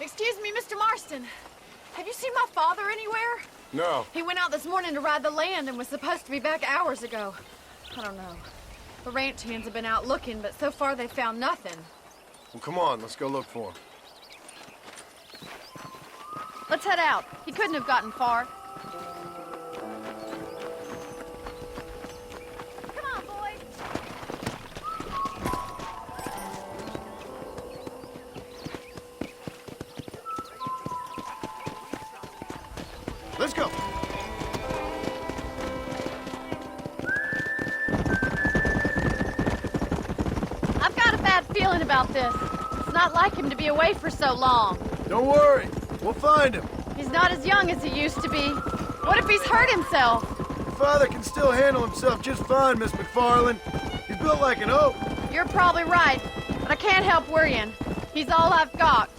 Excuse me, Mr. Marston. Have you seen my father anywhere? No. He went out this morning to ride the land and was supposed to be back hours ago. I don't know. The ranch hands have been out looking, but so far they've found nothing. Well, come on, let's go look for him. Let's head out. He couldn't have gotten far. Come on, boys. Let's go. I've got a bad feeling about this. It's not like him to be away for so long. Don't worry, we'll find him. He's not as young as he used to be. What if he's hurt himself? Your father can still handle himself just fine, Miss McFarland. He's built like an oak. You're probably right, but I can't help worrying. He's all I've got.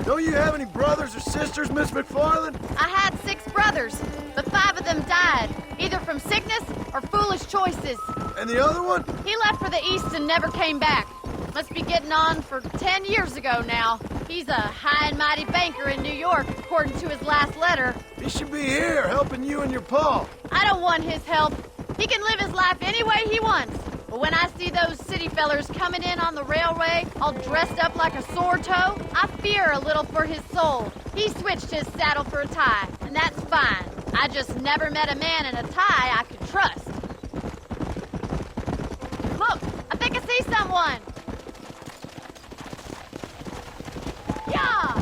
Don't you have any brothers or sisters, Miss McFarland? I had 6 brothers, but 5 of them died, either from sickness or foolish choices. And the other one? He left for the east and never came back. Must be getting on for 10 years ago now. He's a high and mighty banker in New York, according to his last letter. He should be here, helping you and your pa. I don't want his help. He can live his life any way he wants. But when I see those city fellers coming in on the railway, all dressed up like a sore toe, I fear a little for his soul. He switched his saddle for a tie, and that's fine. I just never met a man in a tie I could trust. Look, I think I see someone. Yeah!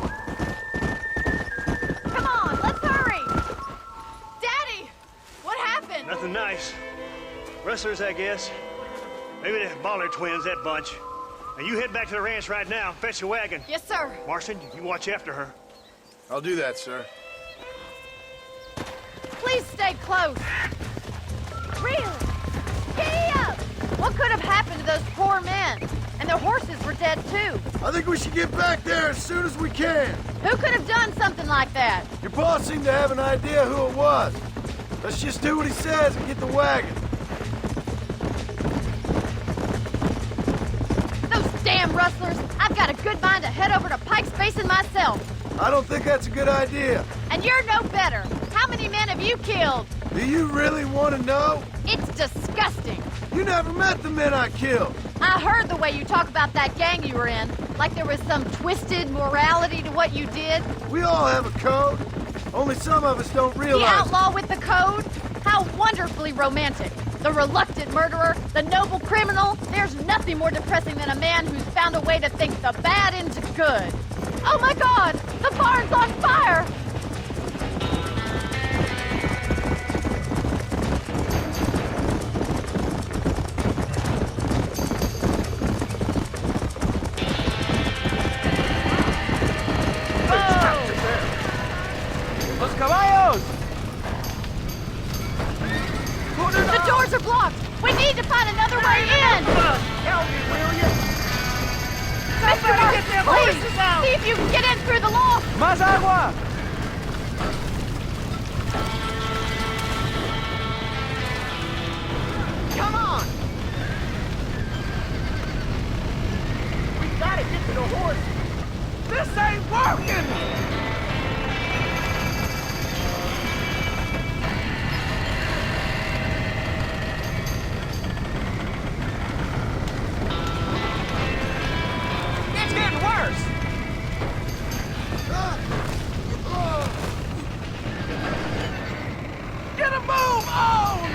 Come on, let's hurry! Daddy! What happened? Nothing nice. Rustlers, I guess. Maybe the Baller twins, that bunch. Now you head back to the ranch right now and fetch a wagon. Yes, sir. Marston, you watch after her. I'll do that, sir. Please stay close. Really? Giddy up! What could have happened to those poor men? And their horses were dead, too. I think we should get back there as soon as we can. Who could have done something like that? Your boss seemed to have an idea who it was. Let's just do what he says and get the wagon. Those damn rustlers! I've got a good mind to head over to Pike's Basin myself. I don't think that's a good idea. And you're no better. How many men have you killed? Do you really want to know? It's disgusting. You never met the men I killed. I heard the way you talk about that gang you were in, like there was some twisted morality to what you did. We all have a code. Only some of us don't The realize outlaw with the code? How wonderfully romantic. The reluctant murderer, the noble criminal. There's nothing more depressing than a man who's found a way to think the bad into good. Oh my God! The barn's on fire! ¡Los caballos! The doors are blocked! We need to find another way in! Help me, will you? Mr. Somebody get them Please, horses out! see if you can get in through the loft! ¡Más agua! Come on! We gotta get to the horse! This ain't working! It's getting worse! Get a move on!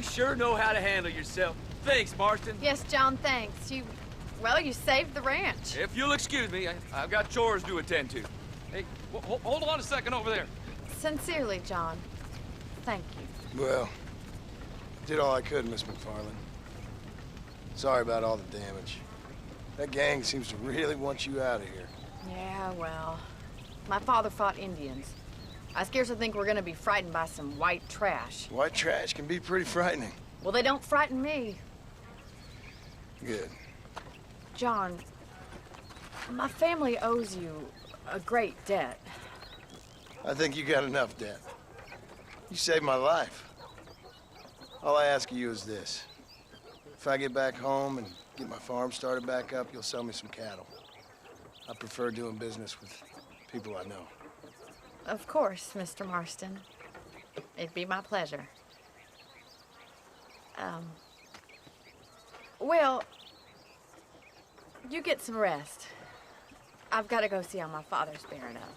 You sure know how to handle yourself. Thanks, Marston. Yes, John, thanks. Well, you saved the ranch. If you'll excuse me, I've got chores to attend to. Hey, hold on a second over there. Sincerely, John. Thank you. Well, did all I could, Miss McFarland. Sorry about all the damage. That gang seems to really want you out of here. Yeah, well, my father fought Indians. I scarcely think we're gonna be frightened by some white trash. White trash can be pretty frightening. Well, they don't frighten me. Good. John, my family owes you a great debt. I think you got enough debt. You saved my life. All I ask of you is this. If I get back home and get my farm started back up, you'll sell me some cattle. I prefer doing business with people I know. Of course, Mr. Marston. It'd be my pleasure. Well, you get some rest. I've got to go see how my father's bearing up.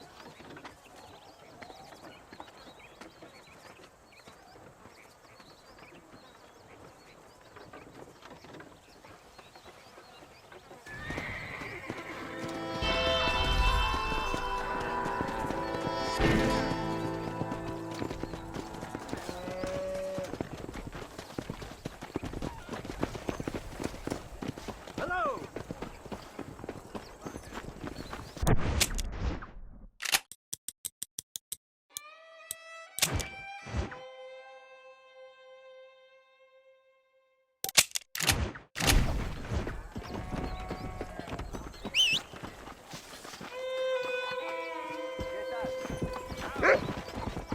Hello. Let's go!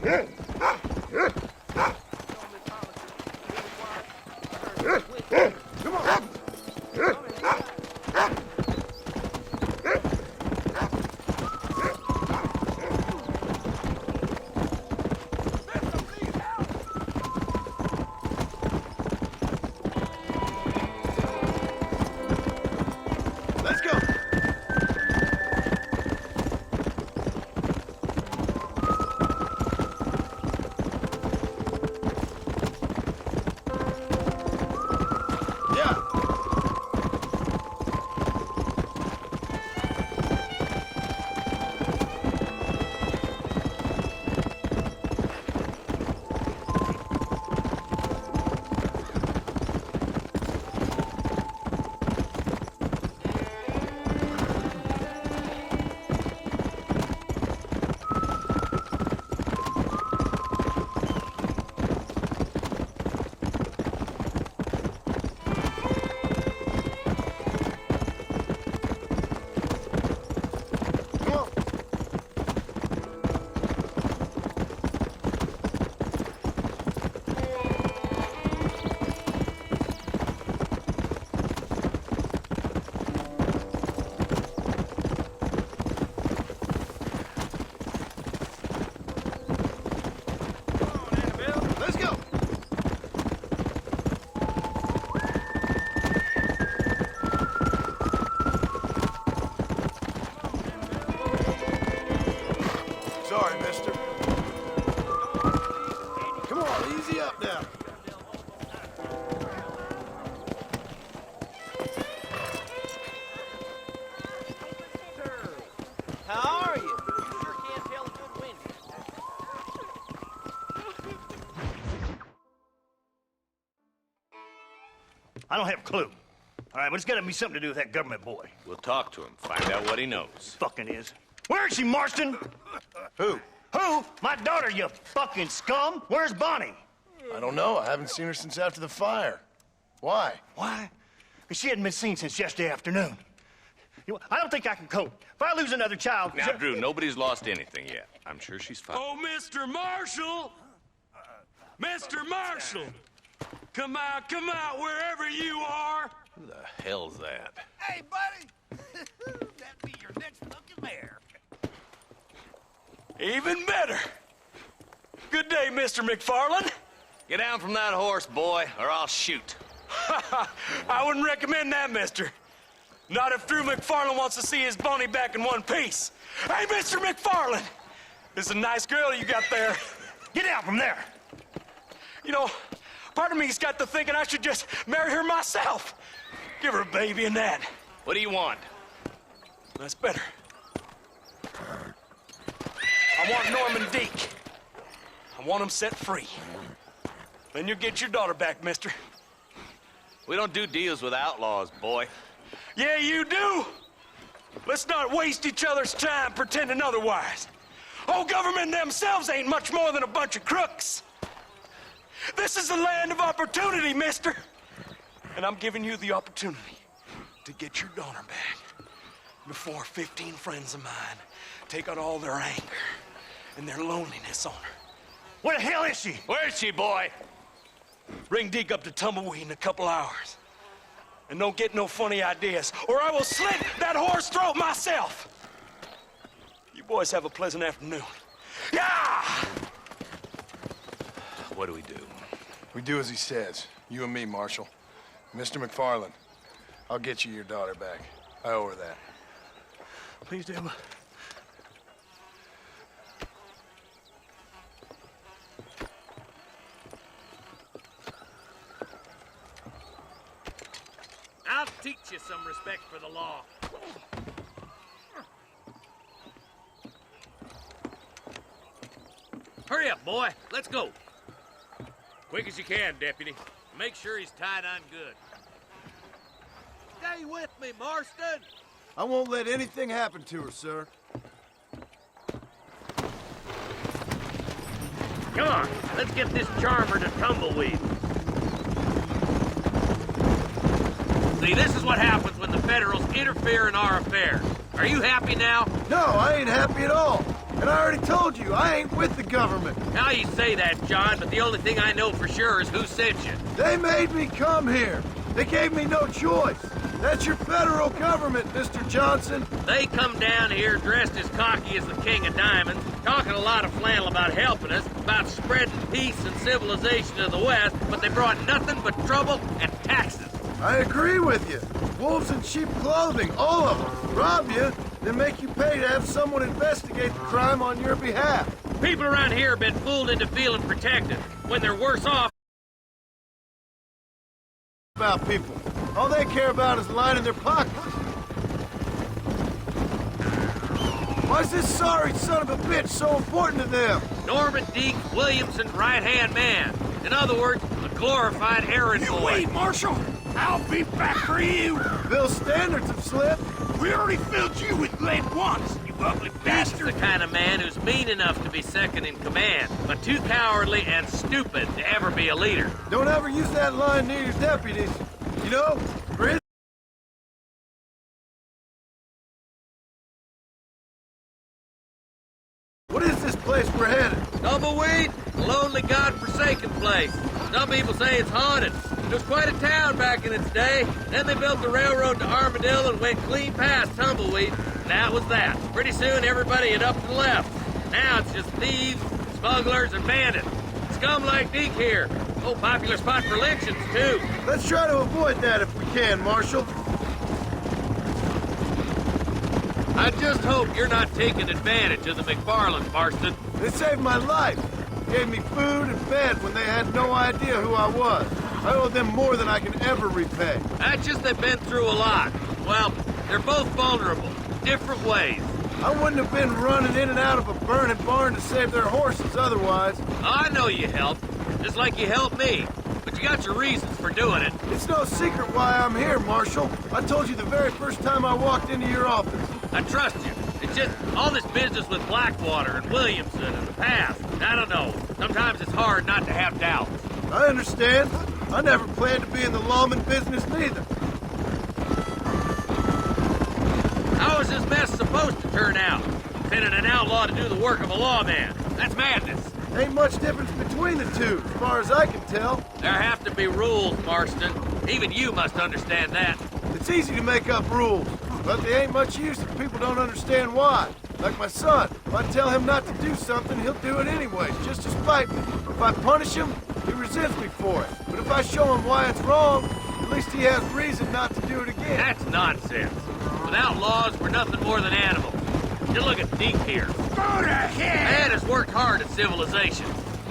Yeah! Come on! Let's go! Sorry, mister. Come on, easy up now. How are you? Sure can't tell a good wind. I don't have a clue. All right, but it's got to be something to do with that government boy. We'll talk to him, find out what he knows. Fucking is. Where is she, Marston? Who? Who? My daughter, you fucking scum. Where's Bonnie? I don't know. I haven't seen her since after the fire. Why? Why? Because she hadn't been seen since yesterday afternoon. You know, I don't think I can cope. If I lose another child... Now, Drew, nobody's lost anything yet. I'm sure she's fine. Oh, Mr. Marshall! Mr. Marshall! Come out, wherever you are! Who the hell's that? Hey, buddy. That'd be your next looking mare. Even better! Good day, Mr. McFarland. Get down from that horse, boy, or I'll shoot. I wouldn't recommend that, mister. Not if Drew McFarland wants to see his Bonnie back in one piece. Hey, Mr. McFarland! This is a nice girl you got there. Get out from there! You know, Part of me's got to thinking I should just marry her myself. Give her a baby and that. What do you want? That's better. I want Norman Deek. I want him set free. Then you'll get your daughter back, mister. We don't do deals with outlaws, boy. Yeah, you do! Let's not waste each other's time pretending otherwise. Old government themselves ain't much more than a bunch of crooks. This is the land of opportunity, mister. And I'm giving you the opportunity to get your daughter back before 15 friends of mine take out all their anger and their loneliness on her. Where the hell is she? Where is she, boy? Bring Deke up to Tumbleweed in a couple hours. And don't get no funny ideas, or I will slit that whore's throat myself. You boys have a pleasant afternoon. Yeah! What do we do? We do as he says. You and me, Marshal. Mr. McFarland, I'll get you your daughter back. I owe her that. Please, Deborah. I'll teach you some respect for the law. Hurry up, boy. Let's go. Quick as you can, Deputy. Make sure he's tied on good. Stay with me, Marston. I won't let anything happen to her, sir. Come on, let's get this charmer to Tumbleweed. See, this is what happens when the Federals interfere in our affairs. Are you happy now? No, I ain't happy at all. And I already told you, I ain't with the government. Now you say that, John, but the only thing I know for sure is who sent you. They made me come here. They gave me no choice. That's your federal government, Mr. Johnson. They come down here dressed as cocky as the King of Diamonds, talking a lot of flannel about helping us, about spreading peace and civilization to the West, but they brought nothing but trouble and taxes. I agree with you. Wolves in cheap clothing, all of them. Rob you, then make you pay to have someone investigate the crime on your behalf. People around here have been fooled into feeling protected, when they're worse off. About people. All they care about is lining their pockets. Why's this sorry son of a bitch so important to them? Norman Deke Williamson's right-hand man. In other words, a glorified errand boy. Wait, Marshal! I'll be back for you! Bill's standards have slipped. We already filled you with lead once, you ugly That's the bastard! kind of man who's mean enough to be second in command, but too cowardly and stupid to ever be a leader. Don't ever use that line near your deputies. You know, for his What is this place we're headed? Tumbleweed, a lonely, god-forsaken place. Some people say it's haunted. It was quite a town back in its day. Then they built the railroad to Armadillo and went clean past Tumbleweed. And that was that. Pretty soon, everybody had up and left. Now it's just thieves, smugglers, and bandits. Scum like Deke here. Oh, popular spot for lynchings, too. Let's try to avoid that if we can, Marshal. I just hope you're not taking advantage of the McFarlands, Marston. They saved my life. Gave me food and bed when they had no idea who I was. I owe them more than I can ever repay. That's just they've been through a lot. Well, they're both vulnerable, different ways. I wouldn't have been running in and out of a burning barn to save their horses otherwise. I know you helped, just like you helped me. But you got your reasons for doing it. It's no secret why I'm here, Marshal. I told you the very first time I walked into your office. I trust you. It's just all this business with Blackwater and Williamson and the past. I don't know. Sometimes it's hard not to have doubts. I understand. I never planned to be in the lawman business neither. How is this mess supposed to turn out? Sending an outlaw to do the work of a lawman. That's madness. Ain't much difference between the two, as far as I can tell. There have to be rules, Marston. Even you must understand that. It's easy to make up rules, but they ain't much use if people don't understand why. Like my son, if I tell him not to do something, he'll do it anyways, just to spite me. If I punish him, he resents me for it. But if I show him why it's wrong, at least he has reason not to do it again. That's nonsense. Without laws, we're nothing more than animals. You look at Deke here. Go to hell! Man has worked hard at civilization.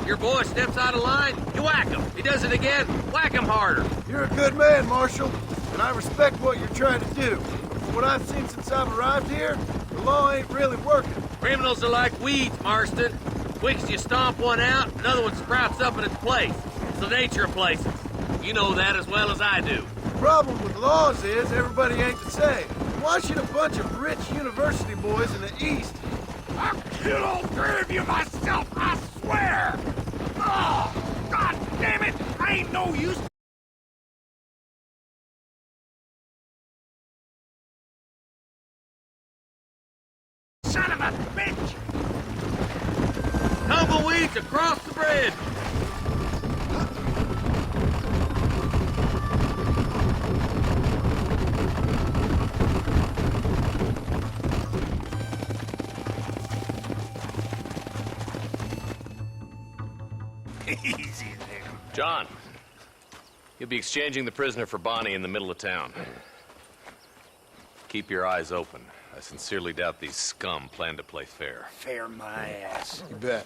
Your boy steps out of line, you whack him. He does it again, whack him harder. You're a good man, Marshal, and I respect what you're trying to do. From what I've seen since I've arrived here, the law ain't really working. Criminals are like weeds, Marston. Quick as you stomp one out, another one sprouts up in its place. It's the nature of places. You know that as well as I do. The problem with laws is everybody ain't the same. Why should a bunch of rich university boys in the East... I'll kill all three of you myself, I swear! Oh, God damn it! I ain't no use. Son of a bitch! Tumbleweeds across the bridge! Easy there. John, you'll be exchanging the prisoner for Bonnie in the middle of town. Keep your eyes open. I sincerely doubt these scum plan to play fair. Fair my ass. You bet.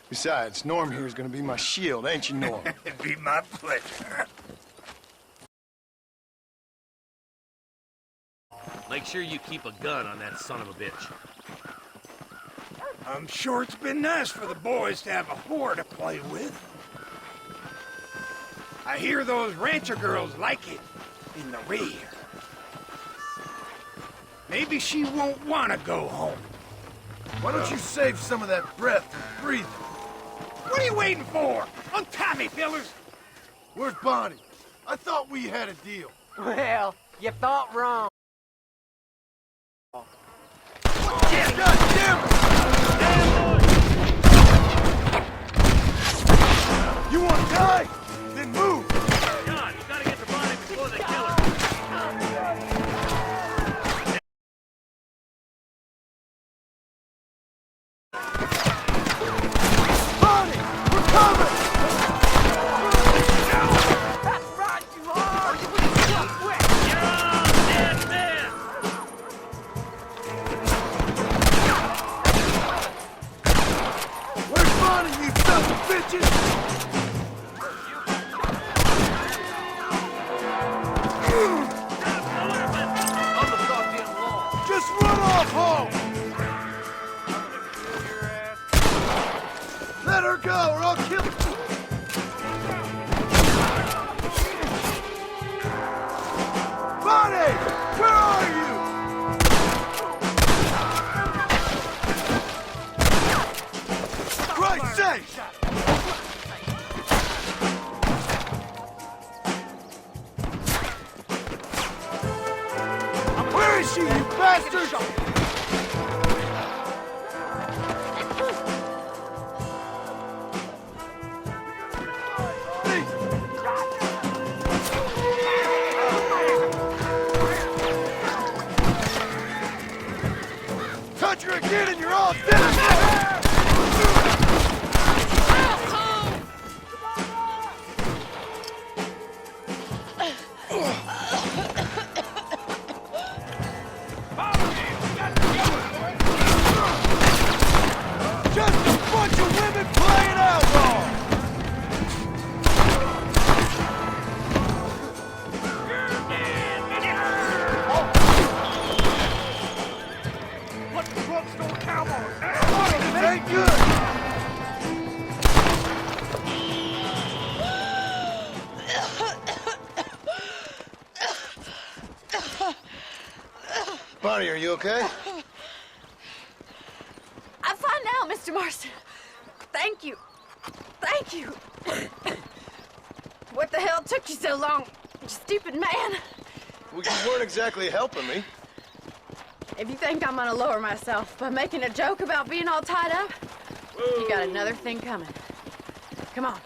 Besides, Norm here is gonna be my shield, ain't you, Norm? It'd be my pleasure. Make sure you keep a gun on that son of a bitch. I'm sure it's been nice for the boys to have a whore to play with. I hear those rancher girls like it in the rear. Maybe she won't want to go home. Why don't you save some of that breath for breathing? What are you waiting for? Untie me, fellers. Where's Bonnie? I thought we had a deal. Well, you thought wrong. God damn it! You want to die? Then move! John, you gotta get to Bonnie before they kill her. Bonnie! We're coming! That's right, you are! John, dead man! Where's Bonnie, you sons of bitches? On the goddamn wall. Just run off home! Let her go or I'll kill her! Bonnie! Where are you? Christ's sake! Where is she, you bastard? Touch her again and you're all dead! Just a bunch of women playing outlaw! Let the drugstore cowboys. This ain't good! Bonnie, are you okay? I'm fine now, Mr. Marston. Thank you. Thank you. What the hell took you so long, you stupid man? Well, you weren't exactly helping me. If you think I'm gonna lower myself by making a joke about being all tied up, you got another thing coming. Come on.